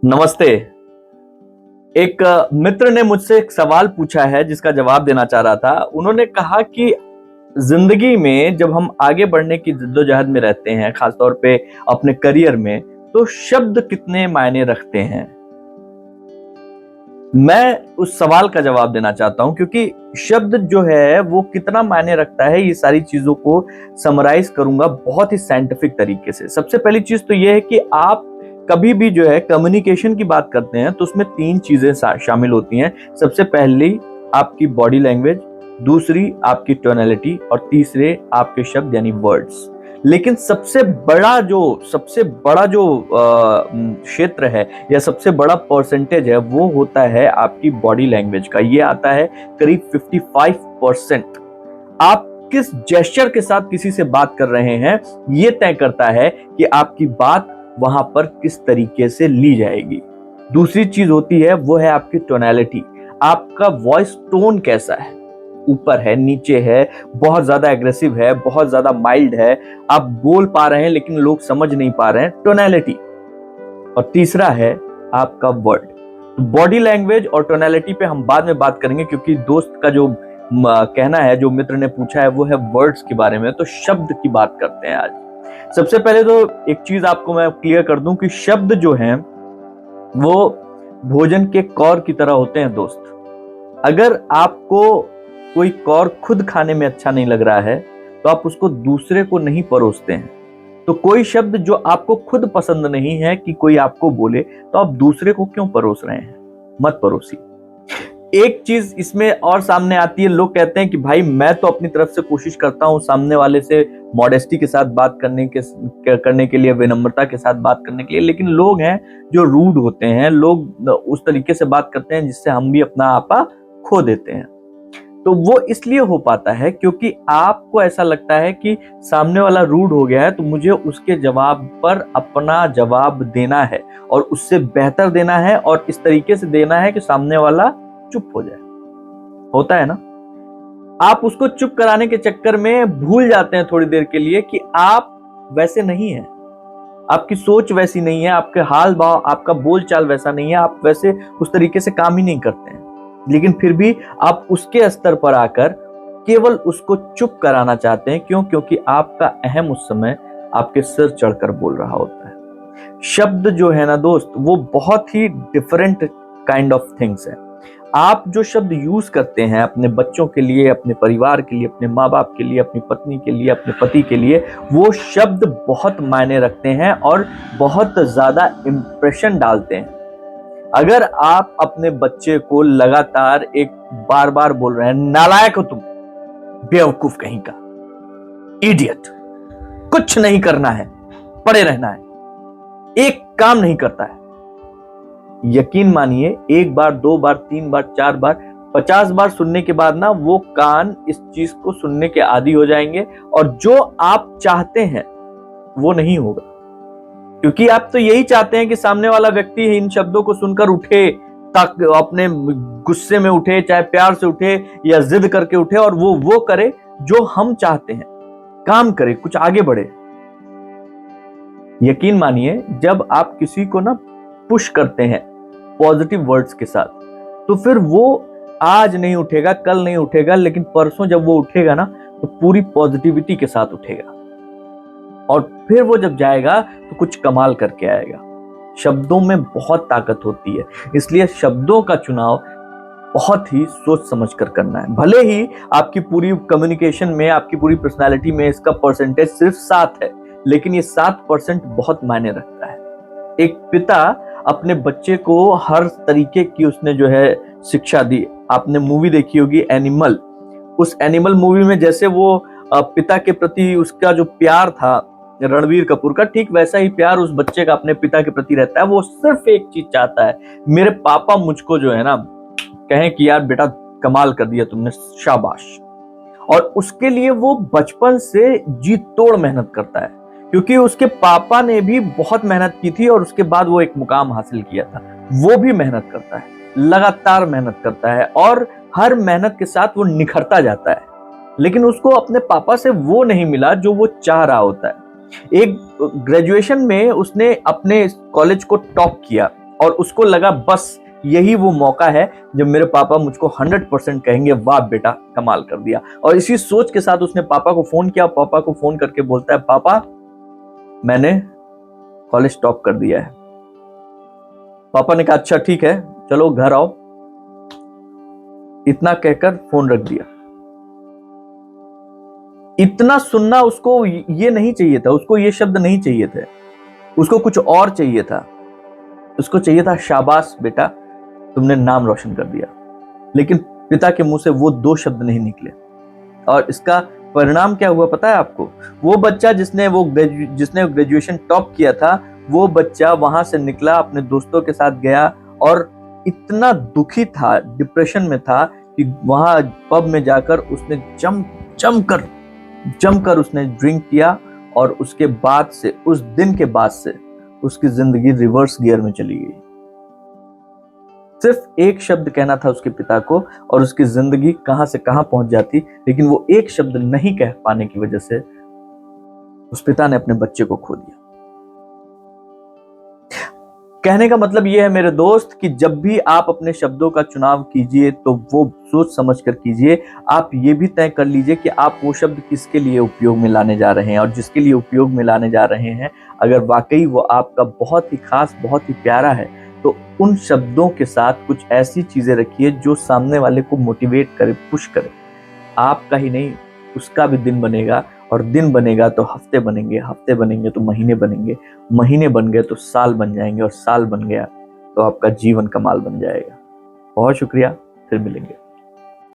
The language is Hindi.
नमस्ते। एक मित्र ने मुझसे एक सवाल पूछा है जिसका जवाब देना चाह रहा था। उन्होंने कहा कि जिंदगी में जब हम आगे बढ़ने की जद्दोजहद में रहते हैं, खासतौर पे अपने करियर में, तो शब्द कितने मायने रखते हैं। मैं उस सवाल का जवाब देना चाहता हूं क्योंकि शब्द जो है वो कितना मायने रखता है, ये सारी चीजों को समराइज करूंगा बहुत ही साइंटिफिक तरीके से। सबसे पहली चीज तो ये है कि आप कभी भी जो है कम्युनिकेशन की बात करते हैं तो उसमें तीन चीजें शामिल होती हैं। सबसे पहली आपकी बॉडी लैंग्वेज, दूसरी आपकी टोनैलिटी और तीसरे आपके शब्द यानी वर्ड्स। लेकिन सबसे बड़ा जो क्षेत्र है या सबसे बड़ा परसेंटेज है वो होता है आपकी बॉडी लैंग्वेज का। ये आता है करीब 55%। आप किस जेस्चर के साथ किसी से बात कर रहे हैं ये तय करता है कि आपकी बात वहां पर किस तरीके से ली जाएगी। दूसरी चीज होती है वो है आपकी टोनैलिटी। आपका वॉइस टोन कैसा है, ऊपर है, नीचे है, बहुत ज्यादा एग्रेसिव है, बहुत ज्यादा माइल्ड है, आप बोल पा रहे हैं लेकिन लोग समझ नहीं पा रहे हैं, टोनैलिटी। और तीसरा है आपका वर्ड। बॉडी लैंग्वेज और टोनैलिटी पे हम बाद में बात करेंगे क्योंकि दोस्त का जो कहना है, जो मित्र ने पूछा है, वो है वर्ड्स के बारे में। तो शब्द की बात करते हैं आज। सबसे पहले तो एक चीज आपको मैं क्लियर कर दूं कि शब्द जो हैं वो भोजन के कौर की तरह होते हैं दोस्त। अगर आपको कोई कौर खुद खाने में अच्छा नहीं लग रहा है तो आप उसको दूसरे को नहीं परोसते हैं। तो कोई शब्द जो आपको खुद पसंद नहीं है कि कोई आपको बोले तो आप दूसरे को क्यों परोस रहे हैं, मत परोसिए। एक चीज इसमें और सामने आती है, लोग कहते हैं कि भाई मैं तो अपनी तरफ से कोशिश करता हूं सामने वाले से मॉडेस्टी के साथ बात करने के लिए, विनम्रता के साथ बात करने के लिए, लेकिन लोग हैं जो रूड होते हैं, लोग उस तरीके से बात करते हैं जिससे हम भी अपना आपा खो देते हैं। तो वो इसलिए हो पाता है क्योंकि आपको ऐसा लगता है कि सामने वाला रूड हो गया है तो मुझे उसके जवाब पर अपना जवाब देना है और उससे बेहतर देना है और इस तरीके से देना है कि सामने वाला चुप हो जाए। होता है ना। आप उसको चुप कराने के चक्कर में भूल जाते हैं थोड़ी देर के लिए कि आप वैसे नहीं हैं, आपकी सोच वैसी नहीं है, आपके हाल भाव, आपका बोलचाल वैसा नहीं है, आप वैसे उस तरीके से काम ही नहीं करते हैं। लेकिन फिर भी आप उसके स्तर पर आकर केवल उसको चुप कराना चाहते हैं। क्यों? क्योंकि आपका अहम उस समय आपके सिर चढ़कर बोल रहा होता है। शब्द जो है ना दोस्त, वो बहुत ही डिफरेंट काइंड ऑफ थिंग्स है। आप जो शब्द यूज करते हैं अपने बच्चों के लिए, अपने परिवार के लिए, अपने माँ बाप के लिए, अपनी पत्नी के लिए, अपने पति के लिए, वो शब्द बहुत मायने रखते हैं और बहुत ज्यादा इंप्रेशन डालते हैं। अगर आप अपने बच्चे को लगातार एक बार बार बोल रहे हैं, नालायक हो तुम, बेवकूफ कहीं का, इडियट, कुछ नहीं करना है, पड़े रहना है, एक काम नहीं करता है, यकीन मानिए एक बार, दो बार, तीन बार, चार बार, 50 बार सुनने के बाद ना वो कान इस चीज को सुनने के आदी हो जाएंगे और जो आप चाहते हैं वो नहीं होगा। क्योंकि आप तो यही चाहते हैं कि सामने वाला व्यक्ति इन शब्दों को सुनकर उठे, ताकि अपने गुस्से में उठे, चाहे प्यार से उठे या जिद करके उठे, और वो करे जो हम चाहते हैं, काम करे, कुछ आगे बढ़े। यकीन मानिए जब आप किसी को ना पुश करते हैं पॉजिटिव वर्ड्स के साथ, तो फिर वो आज नहीं उठेगा, कल नहीं उठेगा, लेकिन परसों जब वो उठेगा ना तो पूरी पॉजिटिविटी के साथ उठेगा और फिर वो जब जाएगा तो कुछ कमाल करके आएगा। शब्दों में बहुत ताकत होती है, इसलिए शब्दों का चुनाव बहुत ही सोच समझ कर करना है। भले ही आपकी पूरी कम्युनिकेशन में, आपकी पूरी पर्सनालिटी में इसका परसेंटेज सिर्फ 7 है, लेकिन ये 7% बहुत मायने रखता है। एक पिता अपने बच्चे को हर तरीके की उसने जो है शिक्षा दी। आपने मूवी देखी होगी एनिमल। उस एनिमल मूवी में जैसे वो पिता के प्रति उसका जो प्यार था रणबीर कपूर का, ठीक वैसा ही प्यार उस बच्चे का अपने पिता के प्रति रहता है। वो सिर्फ एक चीज चाहता है, मेरे पापा मुझको जो है ना कहें कि यार बेटा कमाल कर दिया तुमने, शाबाश। और उसके लिए वो बचपन से जी तोड़ मेहनत करता है क्योंकि उसके पापा ने भी बहुत मेहनत की थी और उसके बाद वो एक मुकाम हासिल किया था। वो भी मेहनत करता है, लगातार मेहनत करता है और हर मेहनत के साथ वो निखरता जाता है। लेकिन उसको अपने पापा से वो नहीं मिला जो वो चाह रहा होता है। एक ग्रेजुएशन में उसने अपने कॉलेज को टॉप किया, और उसको लगा बस यही वो मौका है जब मेरे पापा मुझको 100% कहेंगे वाह बेटा कमाल कर दिया। और इसी सोच के साथ उसने पापा को फोन किया। पापा को फोन करके बोलता है पापा मैंने कॉलेज टॉप कर दिया है। पापा ने कहा अच्छा ठीक है चलो घर आओ। इतना कहकर फोन रख दिया। इतना सुनना उसको ये नहीं चाहिए था, उसको ये शब्द नहीं चाहिए थे, उसको कुछ और चाहिए था। उसको चाहिए था शाबाश बेटा तुमने नाम रोशन कर दिया। लेकिन पिता के मुंह से वो दो शब्द नहीं निकले और इसका परिणाम क्या हुआ पता है आपको? वो बच्चा जिसने ग्रेजुएशन टॉप किया था, वो बच्चा वहां से निकला, अपने दोस्तों के साथ गया और इतना दुखी था, डिप्रेशन में था कि वहां पब में जाकर उसने जमकर उसने ड्रिंक किया। और उसके बाद से, उस दिन के बाद से उसकी जिंदगी रिवर्स गियर में चली गई। सिर्फ एक शब्द कहना था उसके पिता को और उसकी जिंदगी कहां से कहां पहुंच जाती, लेकिन वो एक शब्द नहीं कह पाने की वजह से उस पिता ने अपने बच्चे को खो दिया। कहने का मतलब यह है मेरे दोस्त कि जब भी आप अपने शब्दों का चुनाव कीजिए तो वो सोच समझ कर कीजिए। आप ये भी तय कर लीजिए कि आप वो शब्द किसके लिए उपयोग में लाने जा रहे हैं, और जिसके लिए उपयोग में लाने जा रहे हैं अगर वाकई वो आपका बहुत ही खास, बहुत ही प्यारा है, तो उन शब्दों के साथ कुछ ऐसी चीजें रखिए जो सामने वाले को मोटिवेट करे, पुश करे। आपका ही नहीं उसका भी दिन बनेगा, और दिन बनेगा तो हफ्ते बनेंगे, हफ्ते बनेंगे तो महीने बनेंगे, महीने बन गए तो साल बन जाएंगे, और साल बन गया तो आपका जीवन कमाल बन जाएगा। बहुत शुक्रिया, फिर मिलेंगे।